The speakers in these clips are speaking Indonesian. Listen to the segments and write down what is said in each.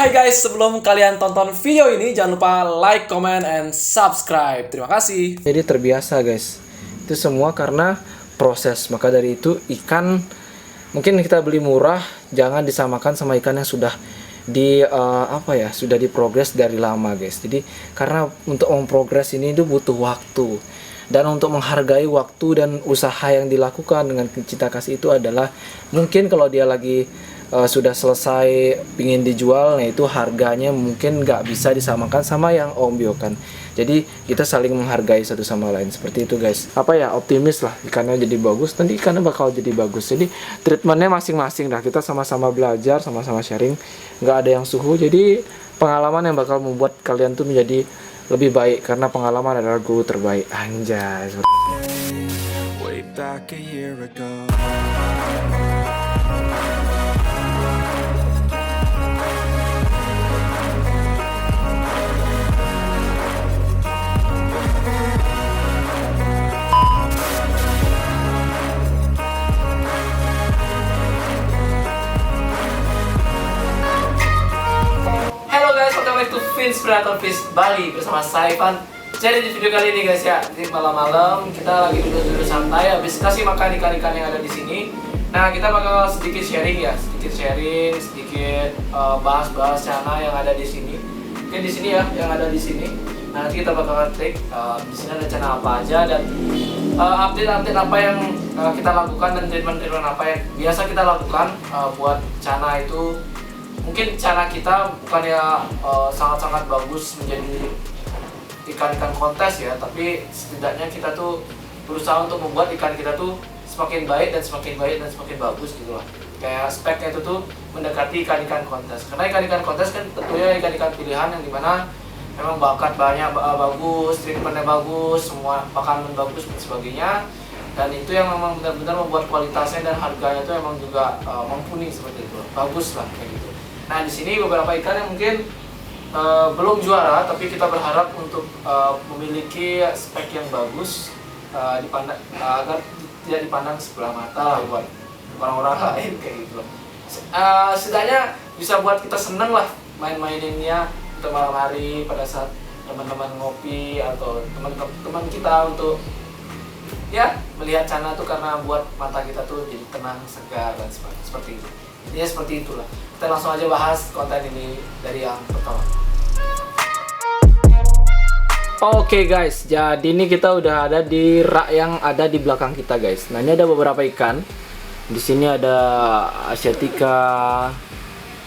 Hai guys, sebelum kalian tonton video ini jangan lupa like, comment, and subscribe. Terima kasih. Jadi terbiasa guys. Itu semua karena proses. Maka dari itu ikan mungkin kita beli murah, jangan disamakan sama ikan yang sudah sudah diprogres dari lama guys. Jadi karena untuk memprogres ini itu butuh waktu. Dan untuk menghargai waktu dan usaha yang dilakukan dengan cinta kasih itu adalah mungkin kalau dia lagi sudah selesai pingin dijual, nah itu harganya mungkin nggak bisa disamakan sama yang Om Bio kan. Jadi kita saling menghargai satu sama lain seperti itu guys. Optimis lah ikannya jadi bagus, nanti ikannya bakal jadi bagus. Jadi treatmentnya masing-masing dah, kita sama-sama belajar, sama-sama sharing, nggak ada yang suhu. Jadi pengalaman yang bakal membuat kalian tuh menjadi lebih baik, karena pengalaman adalah guru terbaik. Anjay. Way back a year ago. Hello guys, welcome back to Finspirator Fish Bali bersama saya Ivan. Jadi di video kali ini guys ya, di malam-malam kita lagi duduk-duduk santai habis kasih makan ikan-ikan yang ada di sini. Nah, kita bakal sedikit sharing ya, sedikit bahas-bahas cana yang ada di sini. Mungkin di sini ya, yang ada di sini. Nah, nanti kita bakal klik di sini ada cana apa aja dan update-update apa yang kita lakukan dan treatment-treatment apa yang biasa kita lakukan buat cana itu. Mungkin cara kita bukan ya sangat-sangat bagus menjadi ikan-ikan kontes ya, tapi setidaknya kita tuh berusaha untuk membuat ikan kita tuh semakin baik dan semakin bagus gitu lah. Kayak speknya itu tuh mendekati ikan-ikan kontes. Karena ikan-ikan kontes kan tentunya ikan-ikan pilihan yang dimana memang bakat banyak bagus, treatmentnya bagus, semua makanan bagus dan sebagainya. Dan itu yang memang benar-benar membuat kualitasnya dan harganya tuh emang juga mumpuni seperti itu, bagus lah kayak gitu. Nah, di sini beberapa ikan yang mungkin belum juara, tapi kita berharap untuk memiliki spek yang bagus agar tidak dipandang sebelah mata lah buat orang-orang lain kayak gitu. Setidaknya bisa buat kita seneng lah main-maininnya untuk malam hari pada saat teman-teman ngopi atau teman-teman kita untuk ya melihat cana tuh, karena buat mata kita tuh jadi tenang, segar dan seperti itu. Intinya seperti itulah. Kita langsung aja bahas konten ini dari yang pertama. Oke guys, jadi ini kita udah ada di rak yang ada di belakang kita guys. Nah, ini ada beberapa ikan. Di sini ada Asiatica,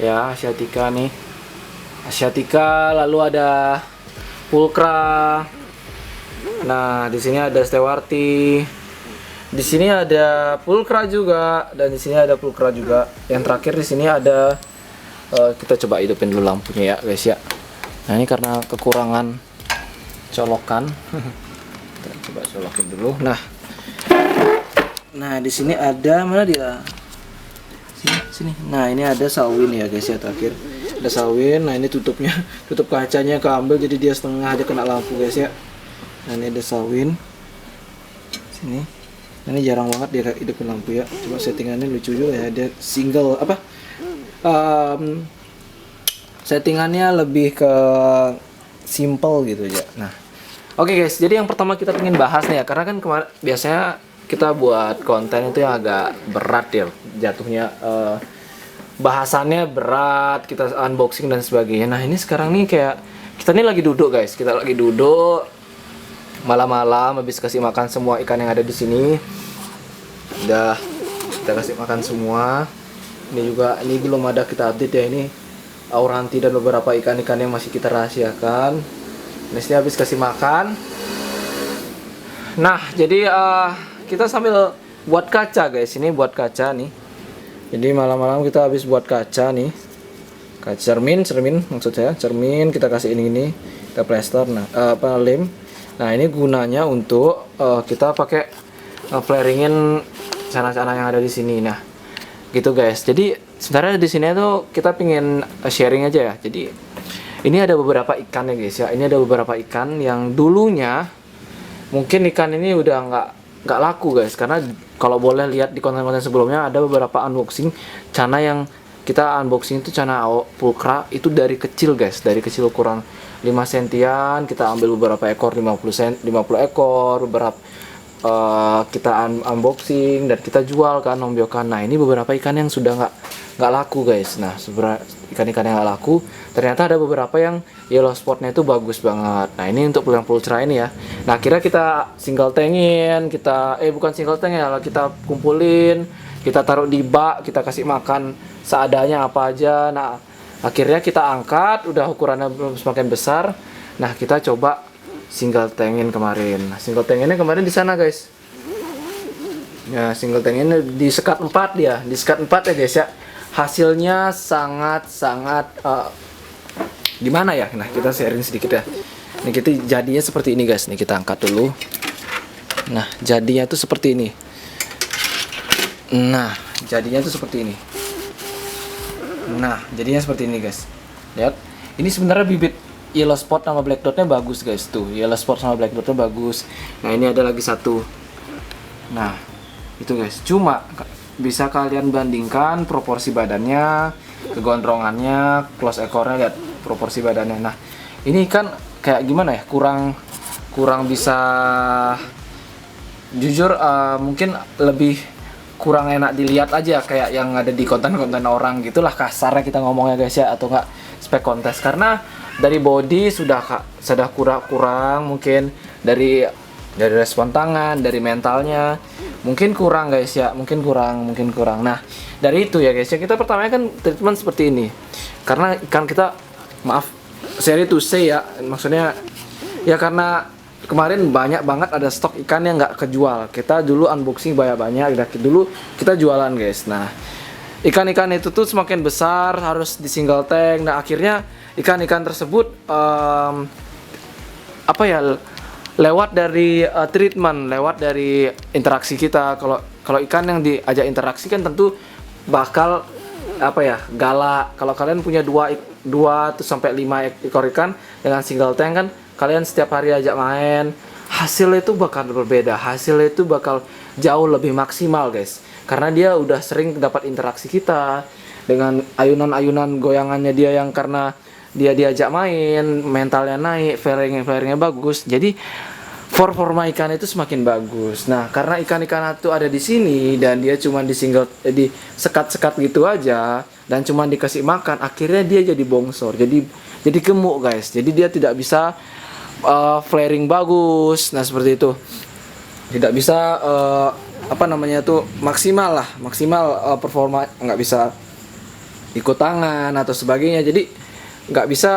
ya Asiatica nih, Asiatica, lalu ada Pulcra. Nah, di sini ada Stewarti. Di sini ada Pulcra juga, dan di sini ada Pulcra juga. Yang terakhir di sini ada kita coba hidupin dulu lampunya ya guys ya. Nah, ini karena kekurangan colokan. Kita coba colokin dulu. Nah di sini ada mana dia? Sini. Nah, ini ada salwin ya guys ya, terakhir. Ada salwin. Nah, ini tutupnya, tutup kacanya keambil jadi dia setengah aja kena lampu guys ya. Nah, ini ada salwin. Sini. Nah, ini jarang banget dia hidupin lampu ya. Coba settingannya lucu juga ya. Dia single settingannya lebih ke simple gitu ya. Nah, oke guys, jadi yang pertama kita pengen bahas nih ya, karena kan kemarin biasanya kita buat konten itu yang agak berat ya jatuhnya, bahasannya berat, kita unboxing dan sebagainya. Nah, ini sekarang nih kayak kita nih lagi duduk guys, kita lagi duduk malam-malam habis kasih makan semua ikan yang ada di sini. Udah kita kasih makan semua. Ini belum ada kita update ya, ini Auranti dan beberapa ikan-ikan yang masih kita rahasiakan. Ini habis kasih makan. Nah, jadi kita sambil buat kaca guys. Ini buat kaca nih. Jadi malam-malam kita habis buat kaca nih. Kaca cermin maksud saya, cermin kita kasih ini kita plester, lem. Nah, ini gunanya untuk kita pakai flaringin cana-cana yang ada di sini. Nah, gitu guys. Jadi sebenarnya di sini tuh kita pingin sharing aja ya. Jadi ini ada beberapa ikan ya guys ya. Ini ada beberapa ikan yang dulunya mungkin ikan ini udah nggak laku guys, karena kalau boleh lihat di konten-konten sebelumnya ada beberapa unboxing cana yang kita unboxing itu cana pulkra itu dari kecil guys, dari kecil ukuran 5 sentian, kita ambil beberapa ekor 50 ekor, beberapa kita unboxing dan kita jual kan, membiokan. Nah ini beberapa ikan yang sudah nggak laku guys. Nah ikan-ikan yang nggak laku ternyata ada beberapa yang yellow spotnya itu bagus banget. Nah ini untuk yang pulkra ini ya. Nah akhirnya kita single tankin, bukan single tank ya, kita kumpulin, kita taruh di bak, kita kasih makan seadanya apa aja. Nah akhirnya kita angkat, udah ukurannya semakin besar. Nah kita coba single tankin kemarin. Nah, single tankinnya kemarin di sana guys. Ya single tankinnya di sekat 4 dia, di sekat 4 ya guys ya. Hasilnya sangat gimana ya? Nah kita sharing sedikit ya. Nih kita jadinya seperti ini guys. Nih kita angkat dulu. Nah jadinya tuh seperti ini. Nah jadinya tuh seperti ini. Nah jadinya seperti ini guys. Lihat, ini sebenarnya bibit yellow spot sama black dotnya bagus guys tuh. Yellow spot sama black dotnya bagus. Nah ini ada lagi satu. Nah itu guys. Cuma bisa kalian bandingkan proporsi badannya, kegondrongannya, close ekornya, lihat proporsi badannya. Nah ini kan kayak gimana ya? Kurang bisa, jujur mungkin lebih kurang enak dilihat aja kayak yang ada di konten-konten orang gitulah kasarnya kita ngomongnya guys ya, atau enggak spek kontes, karena dari body sudah kurang mungkin dari respon tangan, dari mentalnya mungkin kurang guys ya, mungkin kurang. Nah dari itu ya guys ya, kita pertamanya kan treatment seperti ini karena ikan kita, maaf sorry to say ya, maksudnya ya karena kemarin banyak banget ada stok ikan yang nggak kejual. Kita dulu unboxing banyak, dulu kita jualan guys. Nah ikan-ikan itu tuh semakin besar harus di single tank. Nah akhirnya ikan-ikan tersebut lewat dari treatment, lewat dari interaksi kita. Kalau ikan yang diajak interaksi kan tentu bakal galak. Kalau kalian punya 2 sampai 5 ekor ikan dengan single tank kan, kalian setiap hari ajak main, hasilnya itu bakal berbeda, hasilnya itu bakal jauh lebih maksimal guys, karena dia udah sering dapat interaksi kita dengan ayunan-ayunan goyangannya dia, yang karena dia diajak main, mentalnya naik, flaringnya bagus, jadi performa ikan itu semakin bagus. Nah karena ikan-ikan itu ada di sini dan dia cuma di sekat-sekat gitu aja dan cuma dikasih makan, akhirnya dia jadi bongsor, jadi gemuk guys, jadi dia tidak bisa flaring bagus. Nah seperti itu, tidak bisa maksimal performa, nggak bisa ikut tangan atau sebagainya, jadi nggak bisa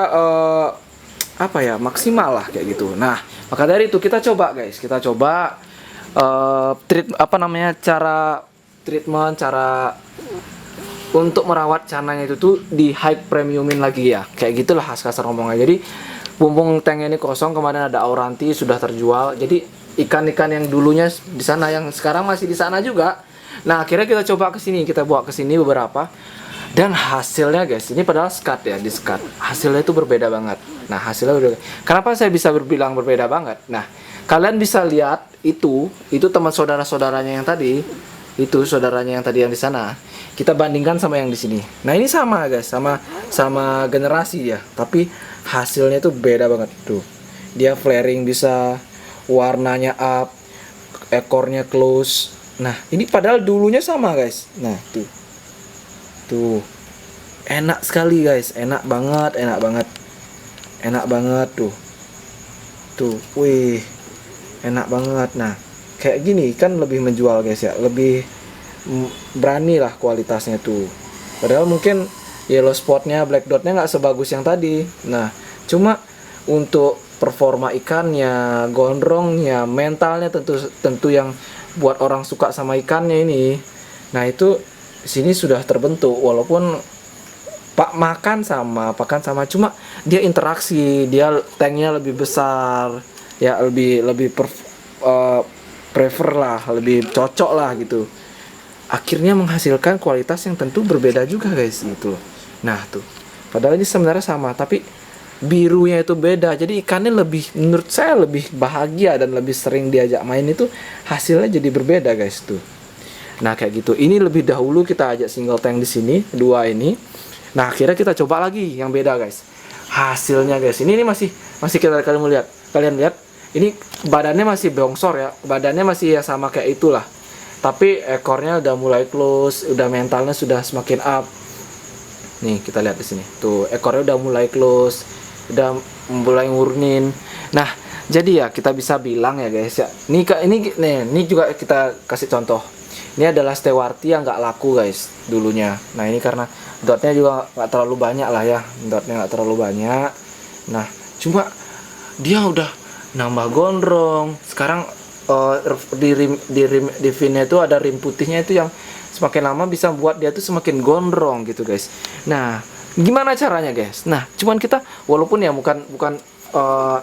maksimal lah kayak gitu. Nah maka dari itu kita coba guys, cara untuk merawat cananya itu tuh di high premiumin lagi ya, kayak gitulah kasar ngomongnya. Jadi bumbung tank ini kosong, kemarin ada Auranti sudah terjual, jadi ikan-ikan yang dulunya di sana yang sekarang masih di sana juga. Nah akhirnya kita coba kesini, kita bawa kesini beberapa, dan hasilnya guys, ini padahal skat ya, di skat hasilnya itu berbeda banget. Nah hasilnya berbeda. Kenapa saya bisa bilang berbeda banget? Nah kalian bisa lihat itu teman saudaranya yang tadi, itu saudaranya yang tadi yang di sana, kita bandingkan sama yang di sini. Nah ini sama guys, sama generasi ya, tapi hasilnya itu beda banget tuh. Dia flaring bisa, warnanya up, ekornya close. Nah ini padahal dulunya sama guys. Nah tuh enak sekali guys, enak banget tuh, wih enak banget. Nah kayak gini kan lebih menjual guys ya, lebih berani lah kualitasnya tuh. Padahal mungkin yellow spotnya, black dotnya nggak sebagus yang tadi. Nah cuma untuk performa ikannya, gondrongnya, mentalnya tentu yang buat orang suka sama ikannya ini. Nah itu sini sudah terbentuk, walaupun pakan sama, cuma dia interaksi, dia tanknya lebih besar ya, lebih prefer lah, lebih cocok lah gitu. Akhirnya menghasilkan kualitas yang tentu berbeda juga guys gitu. Nah tuh, padahal ini sebenarnya sama, tapi birunya itu beda. Jadi ikannya menurut saya lebih bahagia dan lebih sering diajak main, itu hasilnya jadi berbeda guys tuh. Nah kayak gitu. Ini lebih dahulu kita ajak single tank di sini, dua ini. Nah akhirnya kita coba lagi yang beda guys. Hasilnya guys, ini masih kalian lihat, ini badannya masih bongsor ya, badannya masih ya sama kayak itulah. Tapi ekornya udah mulai close, udah mentalnya sudah semakin up. Nih kita lihat di sini, tuh ekornya udah mulai close, udah mulai ngurnin. Nah jadi ya kita bisa bilang ya guys ya, ini juga kita kasih contoh. Ini adalah Stewarti yang nggak laku guys dulunya. Nah ini karena dotnya juga nggak terlalu banyak lah ya, dotnya nggak terlalu banyak. Nah cuma dia udah nambah gondrong. Sekarang di finnya itu ada rim putihnya itu yang semakin lama bisa buat dia tuh semakin gondrong gitu guys. Nah gimana caranya guys? Nah cuman kita walaupun ya bukan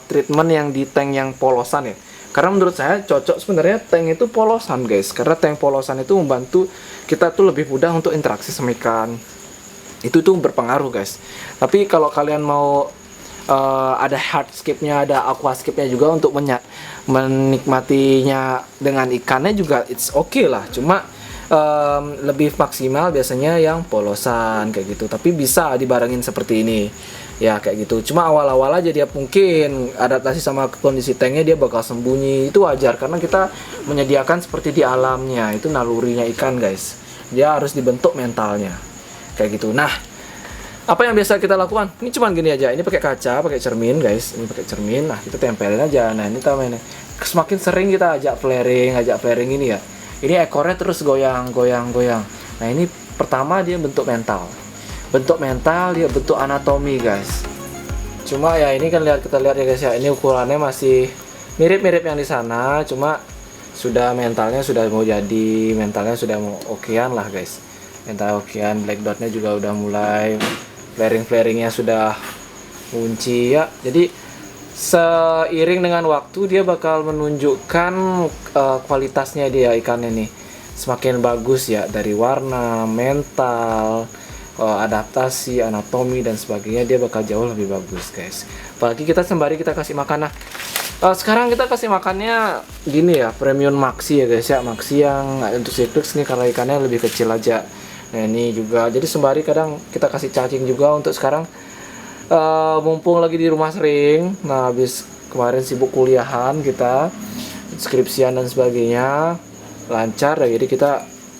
treatment yang di tank yang polosan ya. Karena menurut saya cocok sebenarnya tank itu polosan guys. Karena tank polosan itu membantu kita tuh lebih mudah untuk interaksi sama ikan. Itu tuh berpengaruh guys. Tapi kalau kalian mau ada hardscape-nya, ada aquascape-nya juga untuk menikmatinya dengan ikannya juga it's okay lah. Cuma lebih maksimal biasanya yang polosan kayak gitu. Tapi bisa dibarengin seperti ini. Ya kayak gitu. Cuma awal-awal aja dia mungkin adaptasi sama kondisi tanknya dia bakal sembunyi. Itu wajar karena kita menyediakan seperti di alamnya. Itu nalurinya ikan guys. Dia harus dibentuk mentalnya. Kayak gitu. Nah, apa yang biasa kita lakukan? Ini cuman gini aja. Ini pakai kaca, pakai cermin guys. Ini pakai cermin. Nah, kita tempelin aja. Nah, ini tambahin. Semakin sering kita ajak flaring ini ya. Ini ekornya terus goyang. Nah, ini pertama dia bentuk mental. Dia bentuk anatomi guys. Cuma ya ini kan kita lihat ya guys ya, ini ukurannya masih mirip-mirip yang di sana, cuma mentalnya sudah mau okean lah guys. Mental okean, black dotnya juga udah mulai flaringnya sudah kunci ya. Jadi seiring dengan waktu dia bakal menunjukkan kualitasnya dia ikannya nih semakin bagus ya, dari warna, mental, adaptasi, anatomi dan sebagainya dia bakal jauh lebih bagus guys. Apalagi kita sembari kita kasih makan. Nah sekarang kita kasih makannya gini ya, premium maxi ya guys ya, maxi yang untuk Cyclix nih karena ikannya lebih kecil aja. Nah ini juga jadi sembari kadang kita kasih cacing juga untuk sekarang mumpung lagi di rumah sering. Nah habis kemarin sibuk kuliahan kita, skripsian dan sebagainya lancar ya, jadi kita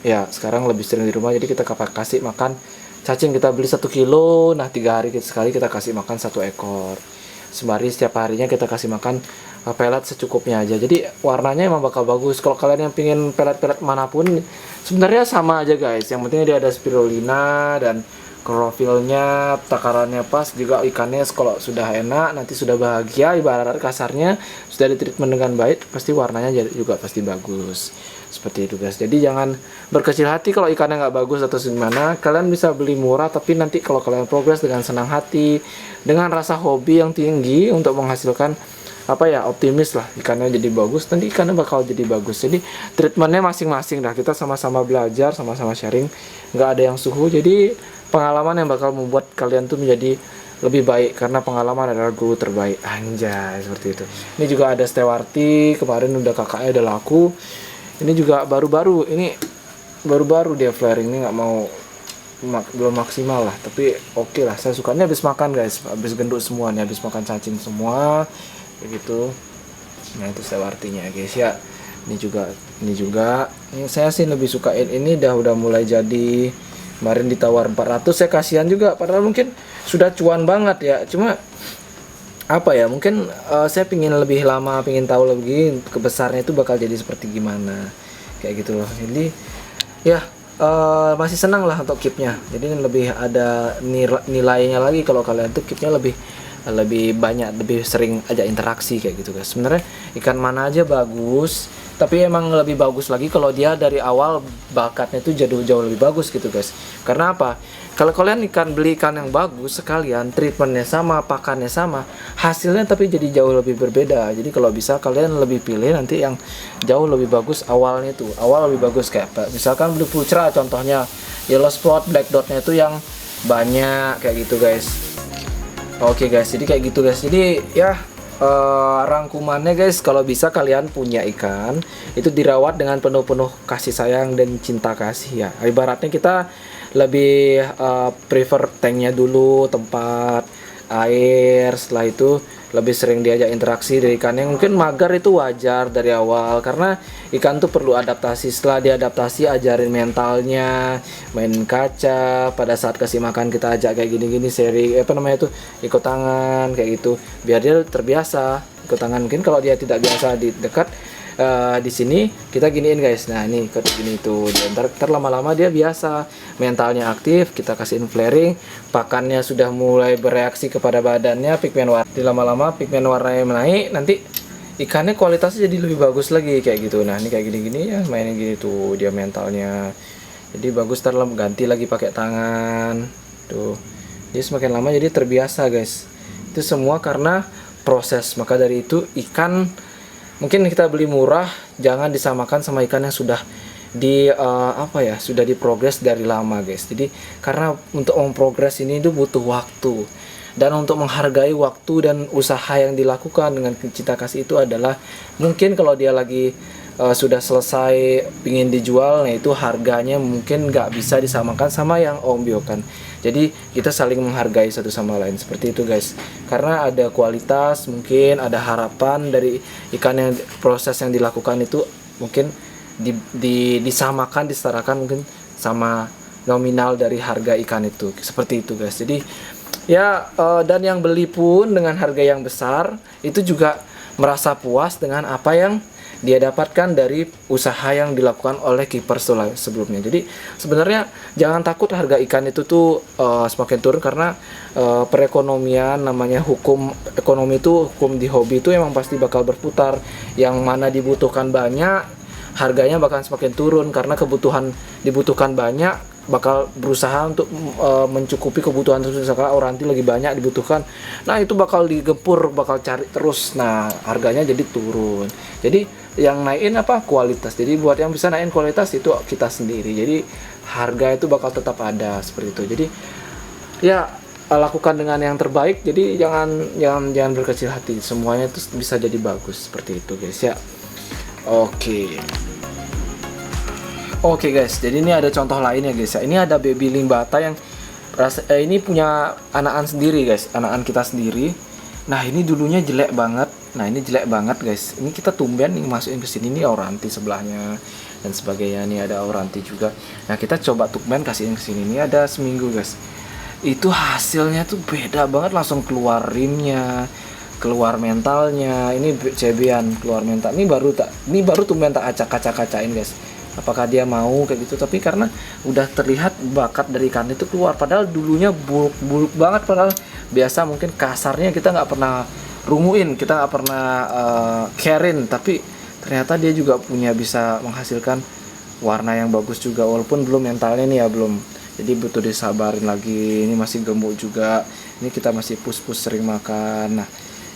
ya sekarang lebih sering di rumah, jadi kita kasih makan cacing. Kita beli 1 kilo, nah 3 hari sekali kita kasih makan 1 ekor. Sembari setiap harinya kita kasih makan pelet secukupnya aja. Jadi warnanya emang bakal bagus. Kalau kalian yang pingin pelet-pelet manapun sebenarnya sama aja guys. Yang penting dia ada spirulina dan klorofilnya, takarannya pas, juga ikannya kalau sudah enak, nanti sudah bahagia, ibarat kasarnya sudah ditreatment dengan baik, pasti warnanya juga pasti bagus. Seperti itu guys. Jadi jangan berkecil hati kalau ikannya nggak bagus atau gimana. Kalian bisa beli murah, tapi nanti kalau kalian progres dengan senang hati, dengan rasa hobi yang tinggi untuk menghasilkan optimis lah, ikannya jadi bagus, nanti ikannya bakal jadi bagus. Jadi treatmentnya masing-masing dah, kita sama-sama belajar, sama-sama sharing, nggak ada yang suhu. Jadi pengalaman yang bakal membuat kalian tuh menjadi lebih baik, karena pengalaman adalah guru terbaik. Anjay, seperti itu. Ini juga ada Stewarti, kemarin udah kakaknya udah laku. Ini juga baru-baru dia flaring, ini belum maksimal lah, tapi oke lah, saya sukanya habis makan guys, habis gendut semua nih, habis makan cacing semua kayak gitu. Nah itu Stewartinya guys ya. Ini juga ini saya sih lebih sukain ini, udah mulai jadi. Kemarin ditawar 400, saya kasihan juga, padahal mungkin sudah cuan banget ya, cuma mungkin saya pingin lebih lama, pingin tahu lagi kebesarnya itu bakal jadi seperti gimana kayak gitu loh. Jadi ya masih senang lah untuk keepnya, jadi lebih ada nilainya lagi kalau kalian tuh keepnya lebih banyak, lebih sering aja interaksi kayak gitu guys. Sebenarnya ikan mana aja bagus, tapi emang lebih bagus lagi kalau dia dari awal bakatnya tuh jauh lebih bagus gitu guys. Karena apa? Kalau kalian beli ikan yang bagus sekalian, treatmentnya sama, pakannya sama, hasilnya tapi jadi jauh lebih berbeda. Jadi kalau bisa kalian lebih pilih nanti yang jauh lebih bagus awal lebih bagus, kayak misalkan beli Pulcra contohnya, yellow spot, black dotnya itu yang banyak kayak gitu guys. Oke guys, jadi kayak gitu guys. Jadi ya rangkumannya guys, kalau bisa kalian punya ikan itu dirawat dengan penuh-penuh kasih sayang dan cinta kasih ya. Ibaratnya kita lebih prefer tanknya dulu, tempat air, setelah itu lebih sering diajak interaksi dari ikan. Yang mungkin magar itu wajar dari awal, karena ikan tuh perlu adaptasi. Setelah diadaptasi, ajarin mentalnya, main kaca. Pada saat kasih makan kita ajak kayak gini-gini, seri ikut tangan kayak gitu, biar dia terbiasa ikut tangan. Mungkin kalau dia tidak biasa di dekat, di sini kita giniin guys, nah ini ikut gini tuh, ntar lama-lama dia biasa, mentalnya aktif, kita kasihin flaring, pakannya sudah mulai bereaksi kepada badannya, pigmen warna, lama-lama pigmen warnanya naik, nanti ikannya kualitasnya jadi lebih bagus lagi kayak gitu. Nah ini kayak gini-gini ya, mainin gini tuh dia mentalnya jadi bagus. Ntar ganti lagi pakai tangan tuh, jadi semakin lama jadi terbiasa guys. Itu semua karena proses. Maka dari itu ikan mungkin kita beli murah, jangan disamakan sama ikan yang sudah sudah diprogres dari lama guys. Jadi karena untuk memprogres ini itu butuh waktu, dan untuk menghargai waktu dan usaha yang dilakukan dengan cinta kasih itu adalah, mungkin kalau dia lagi sudah selesai pingin dijual, nah itu harganya mungkin nggak bisa disamakan sama yang Om biokan. Jadi kita saling menghargai satu sama lain seperti itu guys, karena ada kualitas, mungkin ada harapan dari ikan yang proses yang dilakukan itu mungkin disamakan, disetarakan mungkin sama nominal dari harga ikan itu, seperti itu guys. Jadi ya dan yang beli pun dengan harga yang besar itu juga merasa puas dengan apa yang dia dapatkan dari usaha yang dilakukan oleh kiper sebelumnya. Jadi sebenarnya jangan takut harga ikan itu tuh semakin turun, karena perekonomian, namanya hukum ekonomi itu, hukum di hobi itu emang pasti bakal berputar. Yang mana dibutuhkan banyak, harganya bakal semakin turun, karena kebutuhan dibutuhkan banyak, bakal berusaha untuk mencukupi kebutuhan tersebut. Misalkan oranti lagi banyak dibutuhkan, nah itu bakal digempur, bakal cari terus, nah harganya jadi turun. Jadi yang naikin kualitas. Jadi buat yang bisa naikin kualitas itu kita sendiri, jadi harga itu bakal tetap ada seperti itu. Jadi ya lakukan dengan yang terbaik. Jadi jangan berkecil hati, semuanya itu bisa jadi bagus seperti itu guys ya. Oke guys, jadi ini ada contoh lainnya guys ya. Ini ada baby limbata yang ini punya anakan sendiri guys, anakan kita sendiri. Nah ini dulunya jelek banget. Nah ini jelek banget guys. Ini kita tumben nih masukin ke sini, nih oranti sebelahnya dan sebagainya. Nih ada oranti juga. Nah kita coba tumben kasihin ke sini. Ini ada seminggu guys. Itu hasilnya tuh beda banget, langsung keluar rimnya, keluar mentalnya. Ini cebian keluar mental. Ini baru tumben tak acak-kacain guys. Apakah dia mau kayak gitu? Tapi karena udah terlihat bakat dari ikan itu keluar, padahal dulunya buluk banget, padahal biasa mungkin kasarnya kita nggak pernah rumuin, kita nggak pernah carein, tapi ternyata dia juga punya bisa menghasilkan warna yang bagus juga, walaupun belum mentalnya nih ya belum. Jadi butuh disabarin lagi. Ini masih gemuk juga. Ini kita masih push sering makan. Nah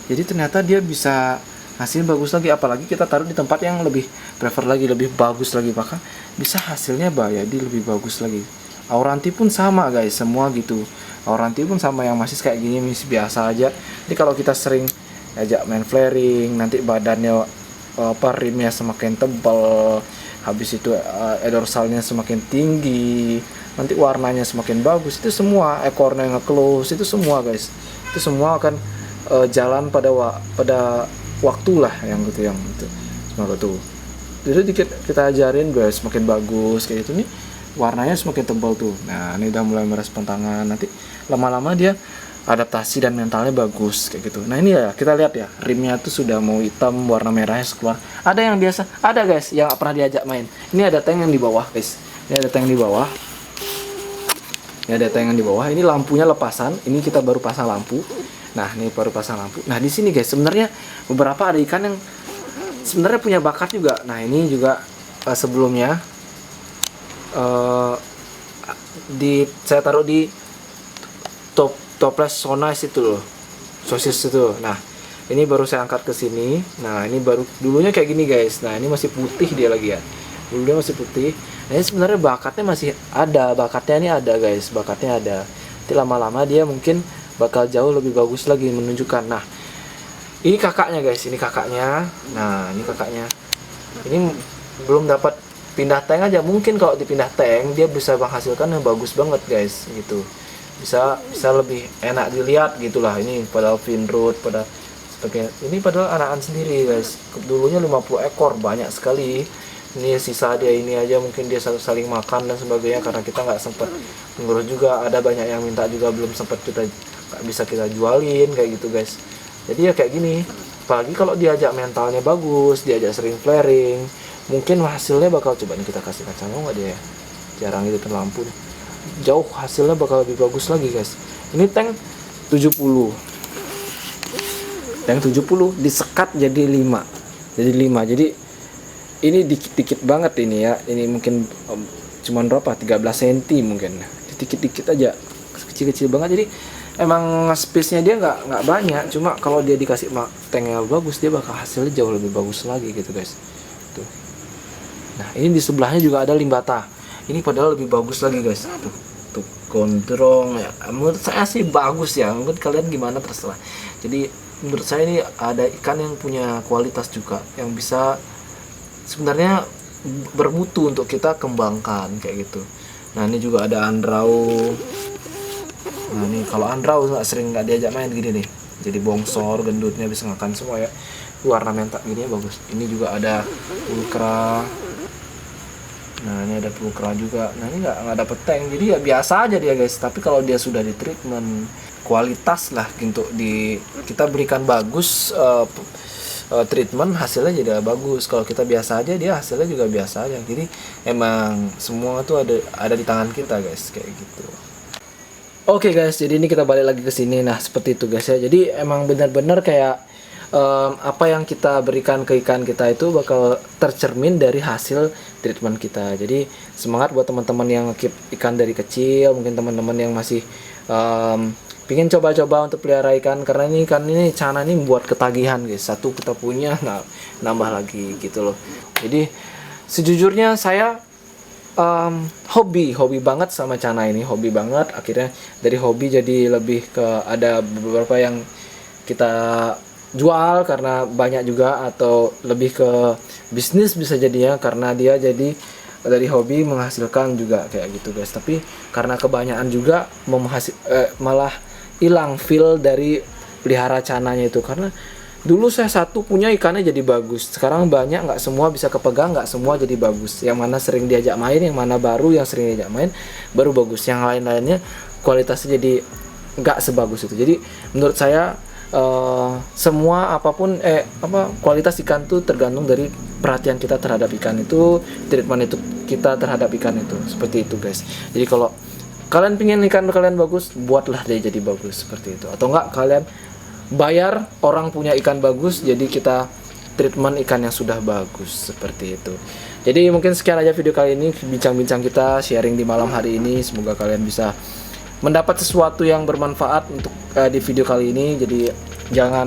jadi ternyata dia bisa hasil bagus lagi, apalagi kita taruh di tempat yang lebih prefer lagi, lebih bagus lagi, bahkan bisa hasilnya jadi lebih bagus lagi. Auranti pun sama guys, semua gitu. Auranti pun sama, yang masih kayak gini masih biasa aja. Jadi kalau kita sering ajak main flaring, nanti badannya rimnya semakin tebal, habis itu dorsalnya semakin tinggi, nanti warnanya semakin bagus. Itu semua ekornya nge-close, itu semua guys, itu semua akan jalan pada waktulah yang gitu, semoga tuh. Jadi dikit kita ajarin guys, semakin bagus kayak gitu nih, warnanya semakin tebal tuh. Nah ini udah mulai merespon tangan, nanti lama-lama dia adaptasi dan mentalnya bagus kayak gitu. Nah ini ya kita lihat ya, rimnya tuh sudah mau hitam, warna merahnya keluar. Ada yang biasa, ada guys yang pernah diajak main. Ini ada tank yang di bawah guys, ini ada tank yang di bawah. Ini ada tank yang di bawah. Ini lampunya lepasan, ini kita baru pasang lampu. Nah ini baru pasang lampu. Nah di sini guys sebenarnya beberapa ada ikan yang sebenarnya punya bakat juga. Nah ini juga sebelumnya saya taruh di toples sonas itu loh, sosis itu. Nah ini baru saya angkat ke sini. Nah ini baru, dulunya kayak gini guys. Nah ini masih putih dia lagi ya, dulunya masih putih. Nah ini sebenarnya bakatnya masih ada, bakatnya ini ada guys, bakatnya ada. Nanti lama-lama dia mungkin bakal jauh lebih bagus lagi menunjukkan. Nah Ini kakaknya guys, ini kakaknya. Nah, ini kakaknya. Ini belum dapat pindah tank aja. Mungkin kalau dipindah tank dia bisa menghasilkan yang bagus banget guys, gitu. Bisa lebih enak dilihat gitulah. Ini padahal Finrod, pada sebagai ini padahal anakan sendiri guys. Dulunya 50 ekor, banyak sekali. Ini sisa dia ini aja, mungkin dia saling makan dan sebagainya karena kita nggak sempat mengurus juga. Ada banyak yang minta juga belum sempat kita nggak bisa kita jualin kayak gitu guys. Jadi ya kayak gini, apalagi kalau diajak mentalnya bagus, diajak sering flaring, mungkin hasilnya bakal, coba nih kita kasih kacamata nggak dia ya, jarang itu lampu nih. Jauh hasilnya bakal lebih bagus lagi guys. Ini tank 70, tank 70 disekat jadi 5, jadi ini dikit-dikit banget ini ya. Ini mungkin cuman berapa, 13 cm mungkin, dikit-dikit aja, kecil-kecil banget. Jadi emang space-nya dia nggak banyak, cuma kalau dia dikasih tank yang bagus dia bakal hasilnya jauh lebih bagus lagi gitu guys. Tuh. Nah ini di sebelahnya juga ada limbata. Ini padahal lebih bagus lagi guys. Tuh gondrong ya. Menurut saya sih bagus ya. Menurut kalian gimana terserah. Jadi menurut saya ini ada ikan yang punya kualitas juga, yang bisa sebenarnya bermutu untuk kita kembangkan kayak gitu. Nah ini juga ada andrau. Nah nih kalau andrau nggak diajak main gini nih, jadi bongsor, gendutnya bisa makan semua ya. Warna mentak gini ya bagus. Ini juga ada pulkra. Nah ini ada pulkra juga. Nah ini nggak dapet tank, jadi ya biasa aja dia guys. Tapi kalau dia sudah di treatment kualitas lah untuk kita berikan bagus treatment, hasilnya jadi bagus. Kalau kita biasa aja dia hasilnya juga biasa aja. Jadi emang semua tuh ada di tangan kita guys kayak gitu. Oke guys, jadi ini kita balik lagi ke sini. Nah seperti itu guys ya. Jadi emang benar-benar kayak apa yang kita berikan ke ikan kita itu bakal tercermin dari hasil treatment kita. Jadi semangat buat teman-teman yang keep ikan dari kecil, mungkin teman-teman yang masih pingin coba-coba untuk pelihara ikan, karena ini ikan ini Cana ini membuat ketagihan guys. Satu kita punya, nambah lagi gitu loh. Jadi sejujurnya saya hobi banget sama Cana ini, hobi banget. Akhirnya dari hobi jadi lebih ke ada beberapa yang kita jual karena banyak juga, atau lebih ke bisnis bisa jadinya karena dia jadi dari hobi menghasilkan juga kayak gitu guys. Tapi karena kebanyakan juga malah hilang feel dari pelihara Cananya itu, karena dulu saya satu punya ikannya jadi bagus, sekarang banyak nggak semua bisa kepegang, nggak semua jadi bagus. Yang mana sering diajak main, yang mana baru yang sering diajak main baru bagus, yang lain-lainnya kualitasnya jadi nggak sebagus itu. Jadi menurut saya semua apapun kualitas ikan itu tergantung dari perhatian kita terhadap ikan itu, treatment itu kita terhadap ikan itu, seperti itu guys. Jadi kalau kalian pingin ikan kalian bagus, buatlah dia jadi bagus seperti itu. Atau enggak kalian bayar orang punya ikan bagus, jadi kita treatment ikan yang sudah bagus seperti itu. Jadi mungkin sekian aja video kali ini, bincang-bincang kita sharing di malam hari ini. Semoga kalian bisa mendapat sesuatu yang bermanfaat untuk di video kali ini. Jadi jangan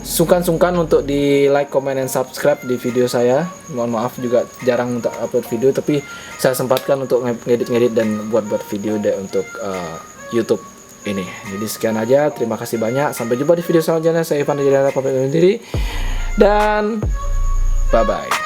sungkan-sungkan untuk di like, comment, dan subscribe di video saya. Mohon maaf juga jarang untuk upload video, tapi saya sempatkan untuk ngedit dan buat video untuk YouTube ini. Jadi sekian aja, terima kasih banyak, sampai jumpa di video selanjutnya. Saya Ivan dari pamit undur diri dan bye bye.